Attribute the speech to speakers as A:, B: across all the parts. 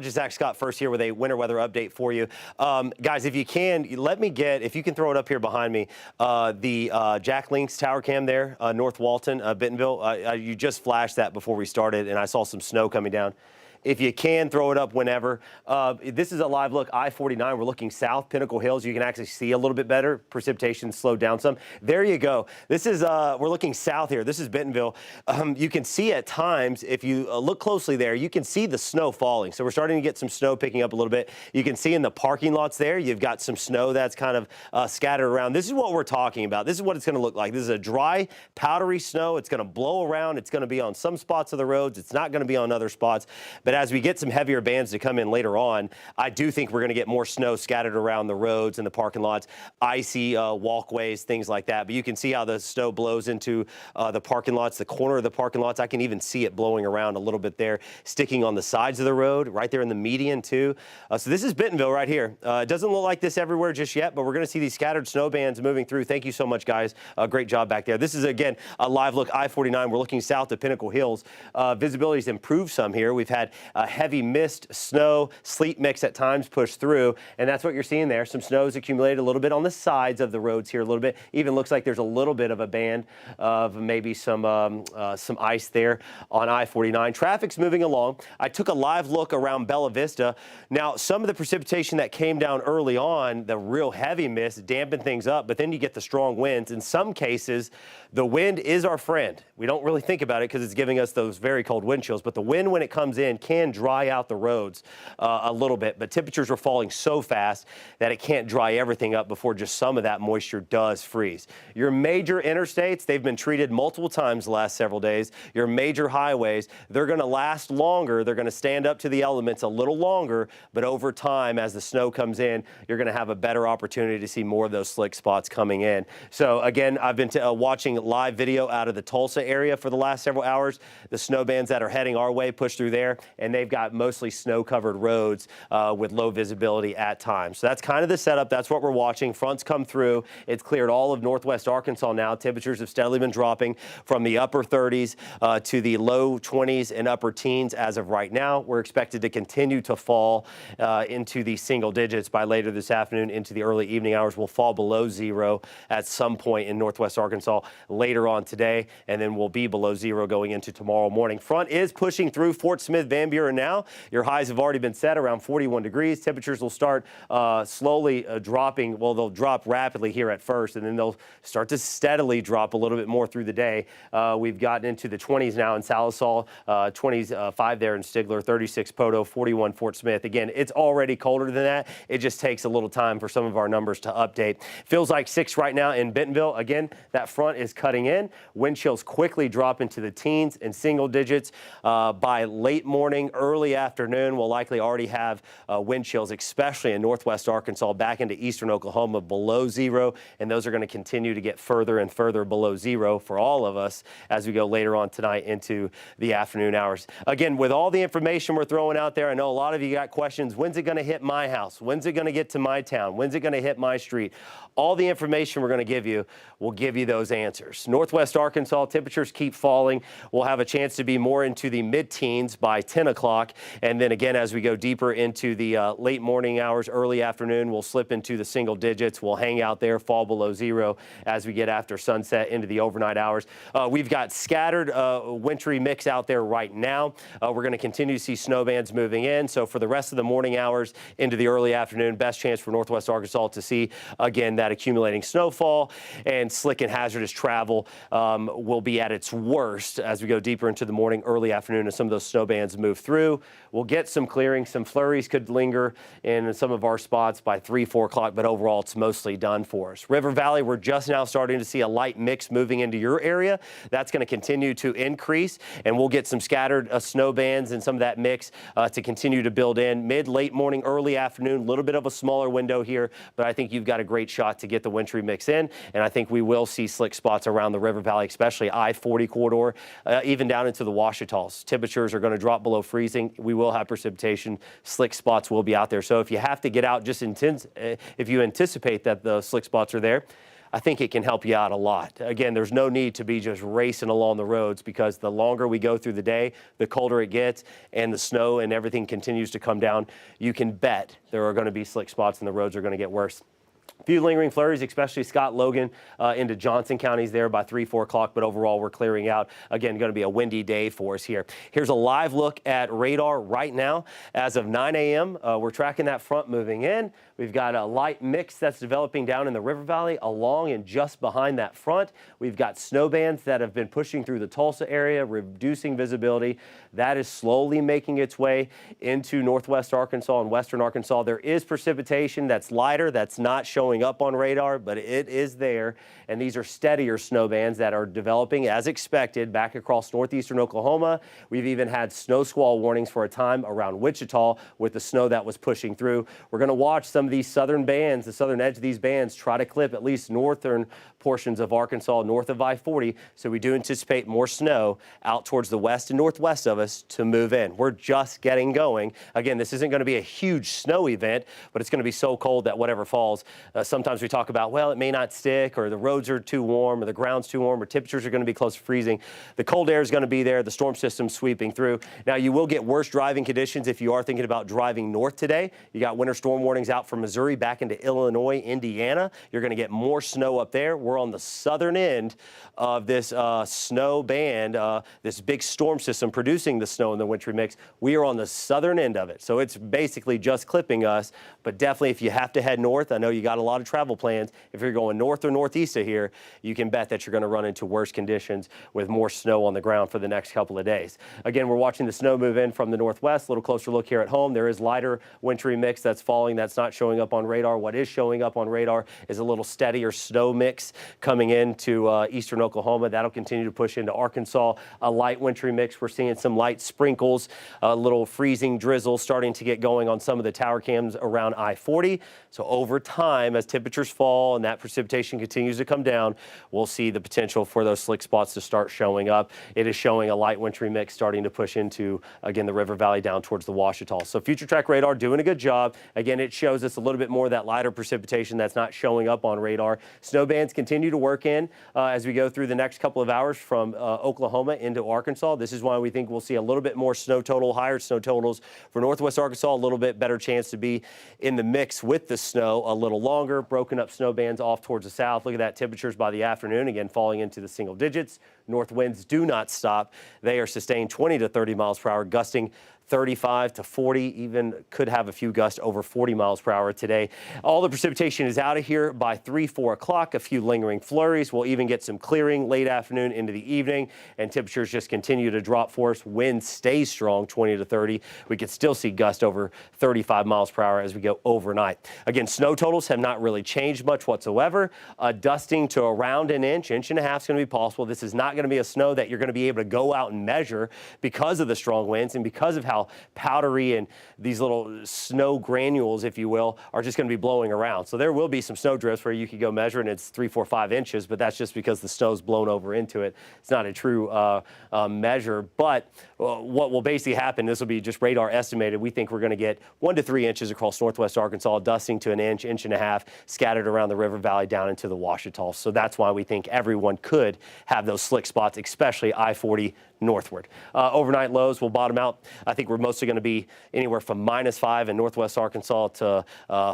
A: Zach Scott first here with a winter weather update for you. Guys, if you can, if you can throw it up here behind me, the Jack Link's tower cam there, North Walton, Bentonville. You just flashed that before we started, and I saw some snow coming down. If you can, throw it up whenever. This is a live look, I-49. We're looking south, Pinnacle Hills. You can actually see a little bit better. Precipitation slowed down some. There you go. This is, we're looking south here. This is Bentonville. You can see at times, if you look closely there, you can see the snow falling. So we're starting to get some snow picking up a little bit. You can see in the parking lots there, you've got some snow that's kind of scattered around. This is what we're talking about. This is what it's going to look like. This is a dry, powdery snow. It's going to blow around. It's going to be on some spots of the roads. It's not going to be on other spots. But as we get some heavier bands to come in later on, I do think we're going to get more snow scattered around the roads and the parking lots, icy walkways, things like that. But you can see how the snow blows into the parking lots, the corner of the parking lots. I can even see it blowing around a little bit there, sticking on the sides of the road, right there in the median too. So this is Bentonville right here. It doesn't look like this everywhere just yet, but we're going to see these scattered snow bands moving through. Thank you so much, guys. Great job back there. This is, again, a live look, I-49. We're looking south of Pinnacle Hills. Visibility's improved some here. We've had heavy mist, snow, sleet mix at times push through, and that's what you're seeing there. Some snow's accumulated a little bit on the sides of the roads here a little bit. Even looks like there's a little bit of a band of maybe some ice there on I-49. Traffic's moving along. I took a live look around Bella Vista. Now, some of the precipitation that came down early on, the real heavy mist, dampened things up, but then you get the strong winds. In some cases, the wind is our friend. We don't really think about it because it's giving us those very cold wind chills, but the wind, when it comes in, can dry out the roads a little bit. But temperatures are falling so fast that it can't dry everything up before just some of that moisture does freeze. Your major interstates, they've been treated multiple times the last several days. Your major highways, they're going to last longer. They're going to stand up to the elements a little longer, but over time, as the snow comes in, you're going to have a better opportunity to see more of those slick spots coming in. So again, I've been watching live video out of the Tulsa area for the last several hours. The snow bands that are heading our way push through there, and they've got mostly snow-covered roads with low visibility at times. So that's kind of the setup. That's what we're watching. Fronts come through. It's cleared all of northwest Arkansas now. Temperatures have steadily been dropping from the upper 30s to the low 20s and upper teens as of right now. We're expected to continue to fall into the single digits by later this afternoon into the early evening hours. We'll fall below zero at some point in northwest Arkansas later on today, and then we'll be below zero going into tomorrow morning. Front is pushing through Fort Smith, Van Buren now. Your highs have already been set around 41 degrees. Temperatures will start slowly dropping. Well, they'll drop rapidly here at first, and then they'll start to steadily drop a little bit more through the day. We've gotten into the 20s now in Salisal, 25 there in Stigler, 36 Poto, 41 Fort Smith. Again, it's already colder than that. It just takes a little time for some of our numbers to update. Feels like 6 right now in Bentonville. Again, that front is cutting in. Wind chills quickly drop into the teens and single digits. By late morning, early afternoon, we'll likely already have wind chills, especially in northwest Arkansas, back into eastern Oklahoma below zero, and those are going to continue to get further and further below zero for all of us as we go later on tonight into the afternoon hours. Again, with all the information we're throwing out there, I know a lot of you got questions. When's it going to hit my house? When's it going to get to my town? When's it going to hit my street? All the information we're going to give you will give you those answers. Northwest Arkansas, temperatures keep falling. We'll have a chance to be more into the mid-teens by 10 o'clock. And then again, as we go deeper into the late morning hours, early afternoon, we'll slip into the single digits. We'll hang out there, fall below zero as we get after sunset into the overnight hours. We've got scattered wintry mix out there right now. We're going to continue to see snow bands moving in. So for the rest of the morning hours into the early afternoon, best chance for northwest Arkansas to see, again, that accumulating snowfall, and slick and hazardous travel will be at its worst as we go deeper into the morning, early afternoon, as some of those snow bands move through. We'll get some clearing. Some flurries could linger in some of our spots by 3, 4 o'clock, but overall it's mostly done for us. River Valley, we're just now starting to see a light mix moving into your area. That's going to continue to increase, and we'll get some scattered snow bands and some of that mix to continue to build in. Mid, late morning, early afternoon, a little bit of a smaller window here, but I think you've got a great shot to get the wintry mix in, and I think we will see slick spots around the River Valley, especially I-40 corridor, even down into the Ouachitas. Temperatures are going to drop below freezing. We will have precipitation. Slick spots will be out there. So if you have to get out, just if you anticipate that the slick spots are there, I think it can help you out a lot. Again, there's no need to be just racing along the roads, because the longer we go through the day, the colder it gets, and the snow and everything continues to come down. You can bet there are going to be slick spots and the roads are going to get worse. A few lingering flurries, especially Scott, Logan, into Johnson counties there by 3, 4 o'clock, but overall we're clearing out. Again, going to be a windy day for us here. Here's a live look at radar right now. As of 9 a.m., we're tracking that front moving in. We've got a light mix that's developing down in the River Valley, along and just behind that front. We've got snow bands that have been pushing through the Tulsa area, reducing visibility. That is slowly making its way into northwest Arkansas and western Arkansas. There is precipitation that's lighter, that's not showing up on radar, but it is there. And these are steadier snow bands that are developing as expected back across northeastern Oklahoma. We've even had snow squall warnings for a time around Wichita with the snow that was pushing through. We're going to watch some of these southern bands, the southern edge of these bands, try to clip at least northern portions of Arkansas north of I-40. So we do anticipate more snow out towards the west and northwest of us to move in. We're just getting going. Again, this isn't going to be a huge snow event, but it's going to be so cold that whatever falls. Sometimes we talk about, well, it may not stick, or the roads are too warm, or the ground's too warm, or temperatures are going to be close to freezing. The cold air is going to be there. The storm system's sweeping through. Now, you will get worse driving conditions if you are thinking about driving north today. You got winter storm warnings out from Missouri back into Illinois, Indiana. You're going to get more snow up there. We're on the southern end of this snow band, this big storm system producing the snow in the wintry mix. We are on the southern end of it. So it's basically just clipping us. But definitely, if you have to head north, I know you got a lot of travel plans. If you're going north or northeast of here, you can bet that you're going to run into worse conditions with more snow on the ground for the next couple of days. Again, we're watching the snow move in from the northwest. A little closer look here at home. There is lighter wintry mix that's falling. That's not showing up on radar. What is showing up on radar is a little steadier snow mix coming into eastern Oklahoma. That'll continue to push into Arkansas. A light wintry mix. We're seeing some light sprinkles, a little freezing drizzle starting to get going on some of the tower cams around I-40. So over time, as temperatures fall and that precipitation continues to come down, we'll see the potential for those slick spots to start showing up. It is showing a light wintry mix starting to push into, again, the River Valley down towards the Ouachita. So Future Track Radar doing a good job. Again, it shows us a little bit more of that lighter precipitation that's not showing up on radar. Snow bands continue to work in as we go through the next couple of hours from Oklahoma into Arkansas. This is why we think we'll see a little bit more snow total, higher snow totals for northwest Arkansas, a little bit better chance to be in the mix with the snow a little longer, broken up snow bands off towards the south. Look at that, temperatures by the afternoon, again, falling into the single digits. North winds do not stop. They are sustained 20 to 30 miles per hour, gusting 35 to 40, even could have a few gusts over 40 miles per hour today. All the precipitation is out of here by 3, 4 o'clock. A few lingering flurries. We'll even get some clearing late afternoon into the evening, and temperatures just continue to drop for us. Wind stays strong, 20 to 30. We could still see gusts over 35 miles per hour as we go overnight. Again, snow totals have not really changed much whatsoever. Dusting to around an inch, inch and a half is going to be possible. This is not going to be a snow that you're going to be able to go out and measure because of the strong winds and because of how powdery and these little snow granules, if you will, are just going to be blowing around. So there will be some snow drifts where you could go measure and it's 3, 4, 5 inches, but that's just because the snow's blown over into it. It's not a true measure, but what will basically happen, this will be just radar estimated, we think we're going to get 1 to 3 inches across northwest Arkansas, dusting to an inch, inch and a half, scattered around the River Valley down into the Ouachita. So that's why we think everyone could have those slick spots, especially I-40 northward. Overnight lows will bottom out. I think we're mostly going to be anywhere from -5 in northwest Arkansas to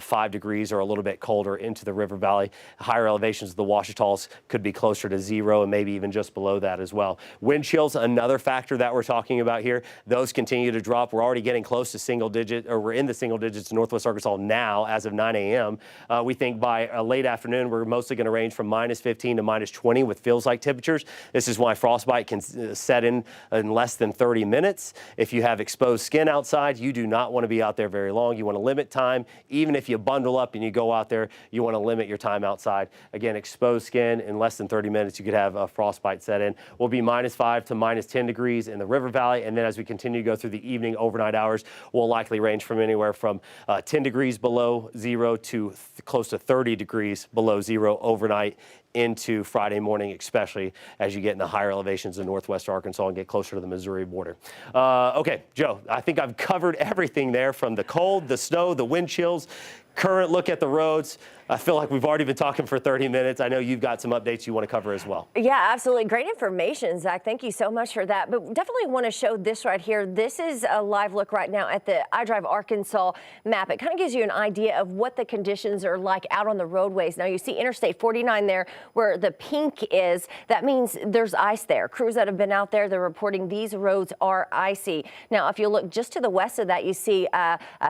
A: 5 degrees or a little bit colder into the River Valley. Higher elevations of the Ouachitas could be closer to 0 and maybe even just below that as well. Wind chills, another factor that we're talking about here. Those continue to drop. We're already getting close to single digit, or we're in the single digits in northwest Arkansas now as of 9 a.m. We think by late afternoon, we're mostly going to range from -15 to -20 with feels-like temperatures. This is why frostbite can set in less than 30 minutes. If you have exposed skin outside, you do not want to be out there very long. You want to limit time. Even if you bundle up and you go out there, you want to limit your time outside. Again, exposed skin in less than 30 minutes, you could have a frostbite set in. We'll be -5 to -10 degrees in the River Valley. And then as we continue to go through the evening overnight hours, we'll likely range from anywhere from 10 degrees below 0 to close to 30 degrees below 0 overnight into Friday morning, especially as you get in the higher elevations of northwest Arkansas and get closer to the Missouri border. Okay, Joe, I think I've covered everything there, from the cold, the snow, the wind chills. current look at the roads. I feel like we've already been talking for 30 minutes. I know you've got some updates you want to cover as well.
B: Yeah, absolutely. Great information, Zach. Thank you so much for that. But definitely want to show this right here. This is a live look right now at the iDrive Arkansas map. It kind of gives you an idea of what the conditions are like out on the roadways. Now you see Interstate 49 there where the pink is. That means there's ice there. Crews that have been out there, they're reporting these roads are icy. Now, if you look just to the west of that, you see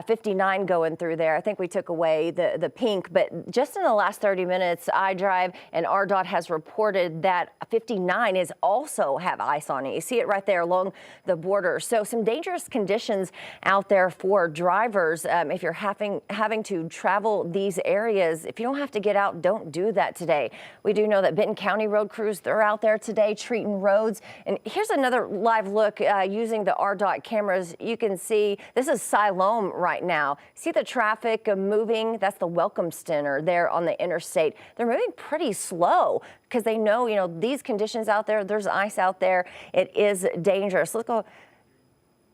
B: 59 going through there. I think we took away the pink, but just in the last 30 minutes, iDrive and RDOT has reported that 59 is also have ice on it. You see it right there along the border. So some dangerous conditions out there for drivers. If you're having to travel these areas, if you don't have to get out, don't do that today. We do know that Benton County road crews, they're out there today treating roads. And here's another live look using the RDOT cameras. You can see this is Siloam right now. See the traffic moving? That's the Welcome Center there on the interstate. They're moving pretty slow because they know, these conditions out there, there's ice out there. It is dangerous. Let's go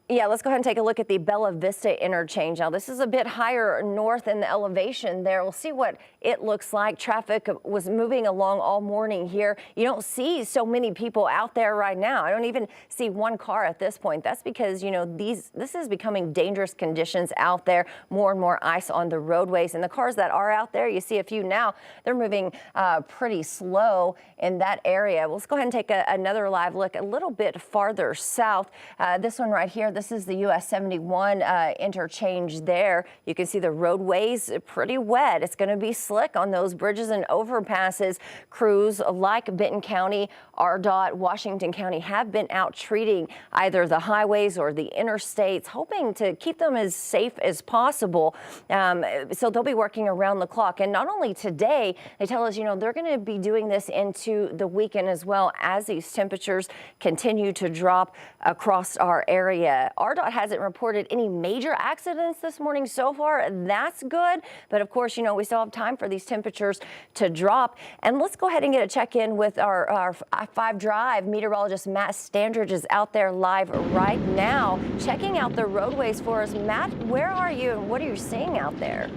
B: ahead and take a look at the Bella Vista interchange. Now, this is a bit higher north in the elevation there. We'll see what it looks like. Traffic was moving along all morning here. You don't see so many people out there right now. I don't even see one car at this point. That's because, this is becoming dangerous conditions out there. More and more ice on the roadways. And the cars that are out there, you see a few now, they're moving pretty slow in that area. Let's go ahead and take another live look a little bit farther south. This one right here, this is the US 71 interchange there. You can see the roadways pretty wet. It's going to be slick on those bridges and overpasses. Crews like Benton County, RDOT, Washington County have been out treating either the highways or the interstates, hoping to keep them as safe as possible. So they'll be working around the clock. And not only today, they tell us, they're going to be doing this into the weekend as well as these temperatures continue to drop across our area. RDOT hasn't reported any major accidents this morning so far. That's good. But of course, we still have time for these temperatures to drop. And let's go ahead and get a check-in with our 5 Drive meteorologist Matt Standridge is out there live right now, checking out the roadways for us. Matt, where are you and what are you seeing out there?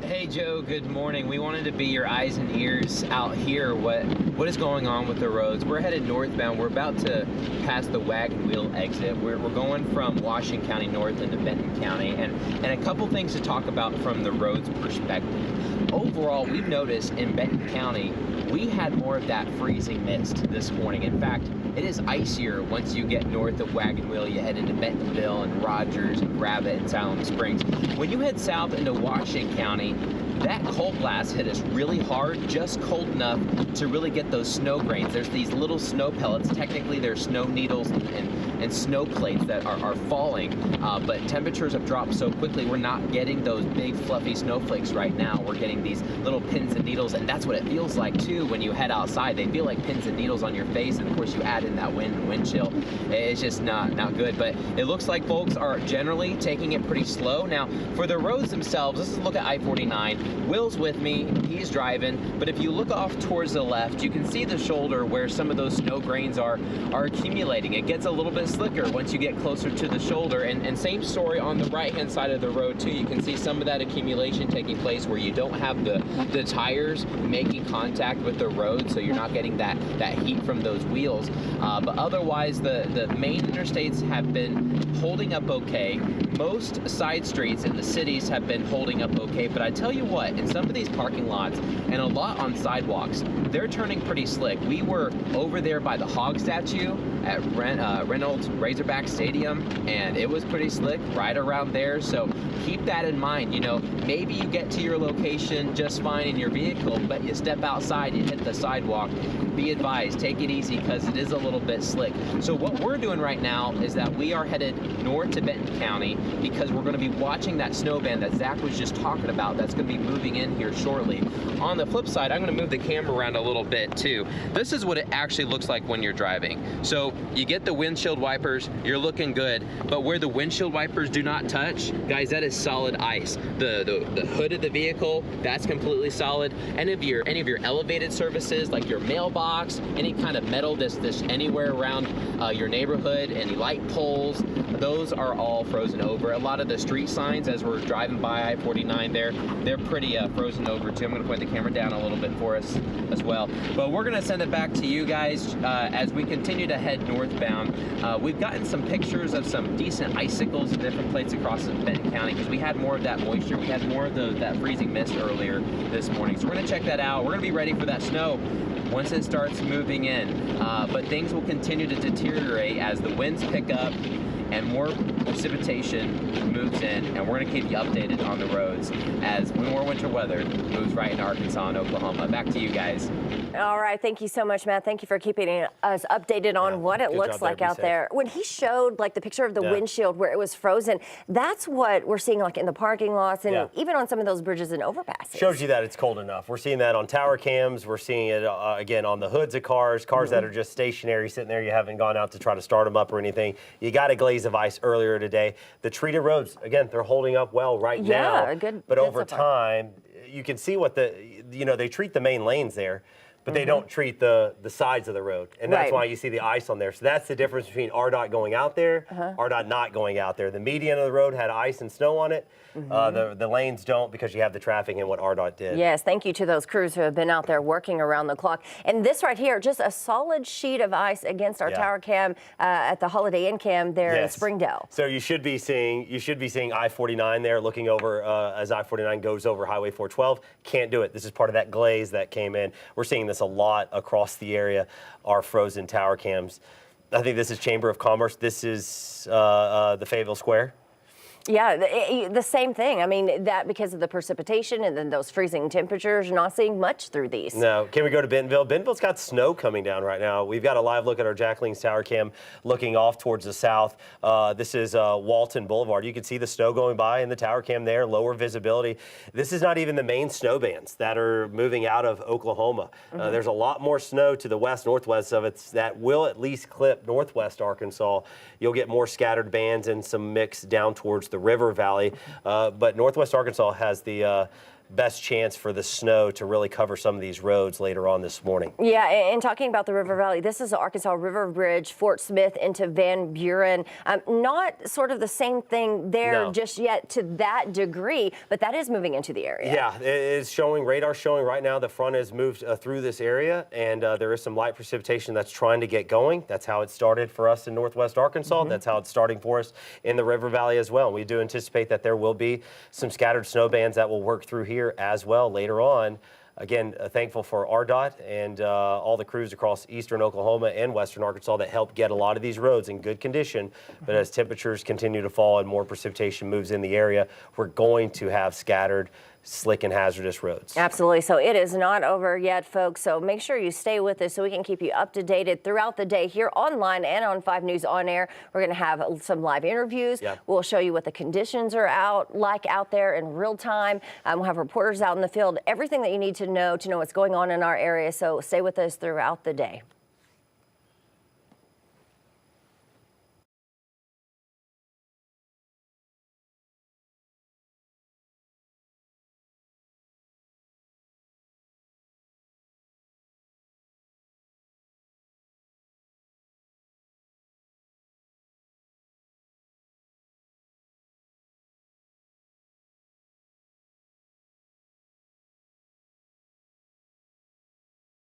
C: Hey Joe, good morning. We wanted to be your eyes and ears out here. What is going on with the roads? We're headed northbound. We're about to pass the Wagon Wheel exit. We're going from Washington County north into Benton County, and a couple things to talk about from the road's perspective. Overall, we've noticed in Benton County, we had more of that freezing mist this morning. In fact, it is icier once you get north of Wagon Wheel. You head into Bentonville and Rogers and Gravette and Salem Springs. When you head south into Washington County, that cold blast hit us really hard, just cold enough to really get those snow grains. There's these little snow pellets. Technically, they're snow needles and snow plates that are falling, but temperatures have dropped so quickly, we're not getting those big fluffy snowflakes right now. We're getting these little pins and needles, and that's what it feels like too when you head outside. They feel like pins and needles on your face, and of course you add in that wind chill. It's just not good, but it looks like folks are generally taking it pretty slow. Now, for the roads themselves, let's look at I-49. Will's with me, he's driving, but if you look off towards the left, you can see the shoulder where some of those snow grains are accumulating. It gets a little bit slicker once you get closer to the shoulder, and same story on the right-hand side of the road too. You can see some of that accumulation taking place where you don't have the tires making contact with the road, so you're not getting that heat from those wheels. But otherwise, the main interstates have been holding up okay. Most side streets in the cities have been holding up okay, but I tell you what, in some of these parking lots and a lot on sidewalks, they're turning pretty slick. We were over there by the hog statue at Reynolds Razorback Stadium, and it was pretty slick right around there, so keep that in mind. Maybe you get to your location just fine in your vehicle, but you step outside, you hit the sidewalk. Be advised, take it easy because it is a little bit slick. So what we're doing right now is that we are headed north to Benton County because we're going to be watching that snow band that Zach was just talking about that's going to be moving in here shortly. On the flip side, I'm going to move the camera around a little bit too. This is what it actually looks like when you're driving. So you get the windshield wipers, you're looking good. But where the windshield wipers do not touch, guys, that is solid ice. The hood of the vehicle, that's completely solid. Any of your elevated surfaces, like your mailbox, any kind of metal that's anywhere around your neighborhood, any light poles, those are all frozen over. A lot of the street signs, as we're driving by I-49 there, they're pretty frozen over too. I'm gonna point the camera down a little bit for us as well. But we're gonna send it back to you guys as we continue to head northbound. We've gotten some pictures of some decent icicles in different places across Benton County because we had more of that moisture. We had more of that freezing mist earlier this morning. So we're gonna check that out. We're gonna be ready for that snow once it starts moving in. But things will continue to deteriorate as the winds pick up and more precipitation moves in, and we're going to keep you updated on the roads as more winter weather moves right into Arkansas and Oklahoma. Back to you guys.
B: All right, thank you so much, Matt. Thank you for keeping us updated on what it looks like out there. When he showed like the picture of the windshield where it was frozen, that's what we're seeing like in the parking lots and even on some of those bridges and overpasses.
A: Shows you that it's cold enough. We're seeing that on tower cams. We're seeing it again on the hoods of cars that are just stationary, sitting there. You haven't gone out to try to start them up or anything. You got a glaze of ice earlier today. The treated roads, again, they're holding up well right now. But over time, you can see what they treat the main lanes there, but they don't treat the sides of the road. And that's why you see the ice on there. So that's the difference between RDOT going out there, RDOT not going out there. The median of the road had ice and snow on it. The lanes don't because you have the traffic and what RDOT did.
B: Yes, thank you to those crews who have been out there working around the clock. And this right here, just a solid sheet of ice against our tower cam at the Holiday Inn cam there in Springdale.
A: So you should be seeing I-49 there looking over as I-49 goes over Highway 412. Can't do it. This is part of that glaze that came in. We're seeing this a lot across the area, our frozen tower cams. I think this is Chamber of Commerce. This is the Fayetteville Square.
B: Yeah, the same thing. I mean, that because of the precipitation and then those freezing temperatures, you're not seeing much through these.
A: No. Can we go to Bentonville? Bentonville's got snow coming down right now. We've got a live look at our Jack Link's tower cam looking off towards the south. This is Walton Boulevard. You can see the snow going by in the tower cam there, lower visibility. This is not even the main snow bands that are moving out of Oklahoma. There's a lot more snow to the west, northwest of it that will at least clip northwest Arkansas. You'll get more scattered bands and some mix down towards the river valley, but northwest Arkansas has the best chance for the snow to really cover some of these roads later on this morning.
B: Yeah, and talking about the River Valley, this is the Arkansas River Bridge, Fort Smith into Van Buren. Not sort of the same thing there just yet to that degree, but that is moving into the area.
A: Yeah, it is showing, radar showing right now the front has moved through this area, and there is some light precipitation that's trying to get going. That's how it started for us in northwest Arkansas. That's how it's starting for us in the River Valley as well. We do anticipate that there will be some scattered snow bands that will work through here as well later on. Again, thankful for RDOT and all the crews across eastern Oklahoma and western Arkansas that helped get a lot of these roads in good condition. But as temperatures continue to fall and more precipitation moves in the area, we're going to have scattered, slick and hazardous roads.
B: Absolutely. So it is not over yet, folks. So make sure you stay with us so we can keep you up to date throughout the day here online and on 5 News On Air. We're going to have some live interviews. We'll show you what the conditions are out there in real time. We'll have reporters out in the field, everything that you need to know what's going on in our area. So stay with us throughout the day.